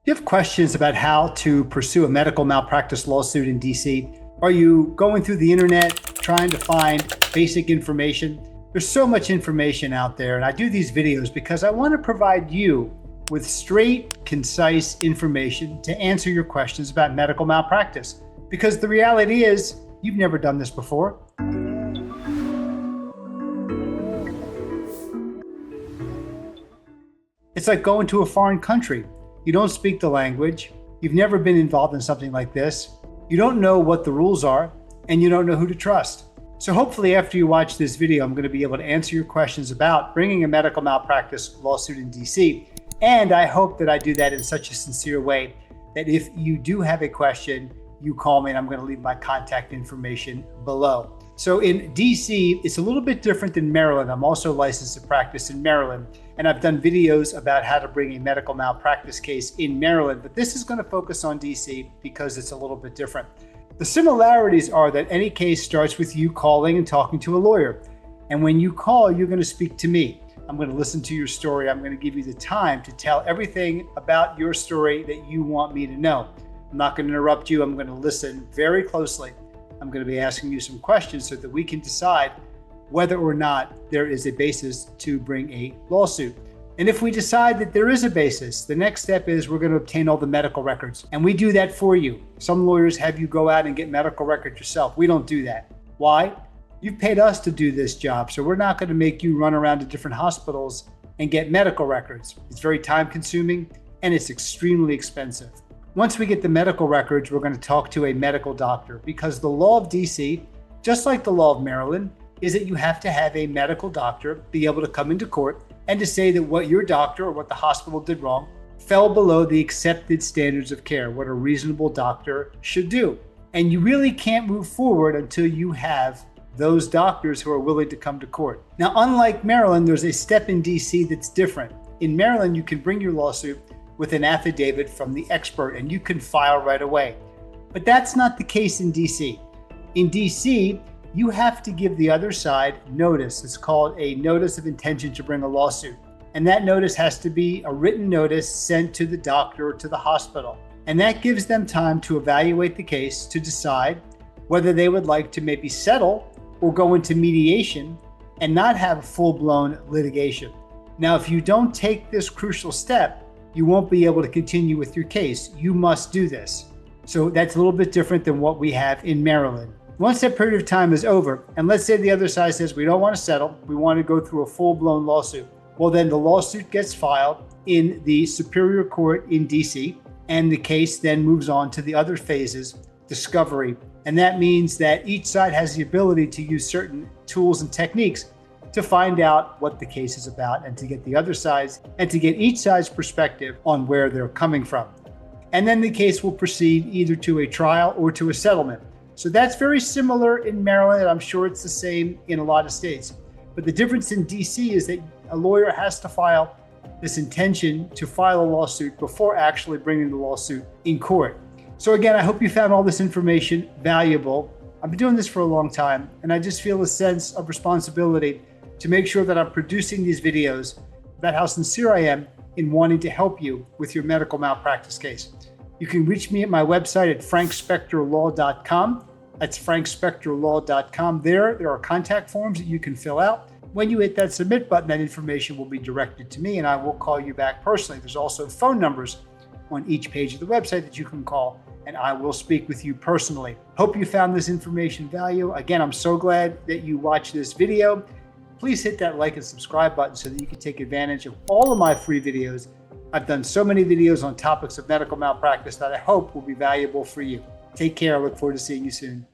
Do you have questions about how to pursue a medical malpractice lawsuit in DC? Are you going through the internet trying to find basic information? There's so much information out there, and I do these videos because I want to provide you with straight, concise information to answer your questions about medical malpractice. Because the reality is, you've never done this before. It's like going to a foreign country. You don't speak the language. You've never been involved in something like this. You don't know what the rules are, and you don't know who to trust. So hopefully after you watch this video, I'm going to be able to answer your questions about bringing a medical malpractice lawsuit in DC. And I hope that I do that in such a sincere way that if you do have a question, you call me and I'm going to leave my contact information below. So in DC, it's a little bit different than Maryland. I'm also licensed to practice in Maryland, and I've done videos about how to bring a medical malpractice case in Maryland, but this is going to focus on DC because it's a little bit different. The similarities are that any case starts with you calling and talking to a lawyer. And when you call, you're going to speak to me. I'm going to listen to your story. I'm going to give you the time to tell everything about your story that you want me to know. I'm not going to interrupt you. I'm going to listen very closely. I'm going to be asking you some questions so that we can decide whether or not there is a basis to bring a lawsuit. And if we decide that there is a basis, the next step is we're going to obtain all the medical records. And we do that for you. Some lawyers have you go out and get medical records yourself. We don't do that. Why? You've paid us to do this job, so we're not going to make you run around to different hospitals and get medical records. It's very time consuming and it's extremely expensive. Once we get the medical records, we're going to talk to a medical doctor because the law of DC, just like the law of Maryland, is that you have to have a medical doctor be able to come into court and to say that what your doctor or what the hospital did wrong fell below the accepted standards of care, what a reasonable doctor should do. And you really can't move forward until you have those doctors who are willing to come to court. Now, unlike Maryland, there's a step in DC that's different. In Maryland, you can bring your lawsuit with an affidavit from the expert and you can file right away. But that's not the case in DC. In DC, you have to give the other side notice. It's called a notice of intention to bring a lawsuit. And that notice has to be a written notice sent to the doctor or to the hospital. And that gives them time to evaluate the case to decide whether they would like to maybe settle or go into mediation and not have full-blown litigation. Now, if you don't take this crucial step, you won't be able to continue with your case. You must do this. So that's a little bit different than what we have in Maryland. Once that period of time is over, and let's say the other side says, we don't want to settle, we want to go through a full-blown lawsuit. Well, then the lawsuit gets filed in the Superior Court in DC, and the case then moves on to the other phases, discovery. And that means that each side has the ability to use certain tools and techniques to find out what the case is about and to get the other sides and to get each side's perspective on where they're coming from. And then the case will proceed either to a trial or to a settlement. So that's very similar in Maryland, and I'm sure it's the same in a lot of states. But the difference in DC is that a lawyer has to file this intention to file a lawsuit before actually bringing the lawsuit in court. So again, I hope you found all this information valuable. I've been doing this for a long time, and I just feel a sense of responsibility to make sure that I'm producing these videos about how sincere I am in wanting to help you with your medical malpractice case. You can reach me at my website at frankspectorlaw.com. That's frankspectorlaw.com. There are contact forms that you can fill out. When you hit that submit button, that information will be directed to me and I will call you back personally. There's also phone numbers on each page of the website that you can call and I will speak with you personally. Hope you found this information valuable. Again, I'm so glad that you watched this video. Please hit that like and subscribe button so that you can take advantage of all of my free videos. I've done so many videos on topics of medical malpractice that I hope will be valuable for you. Take care. I look forward to seeing you soon.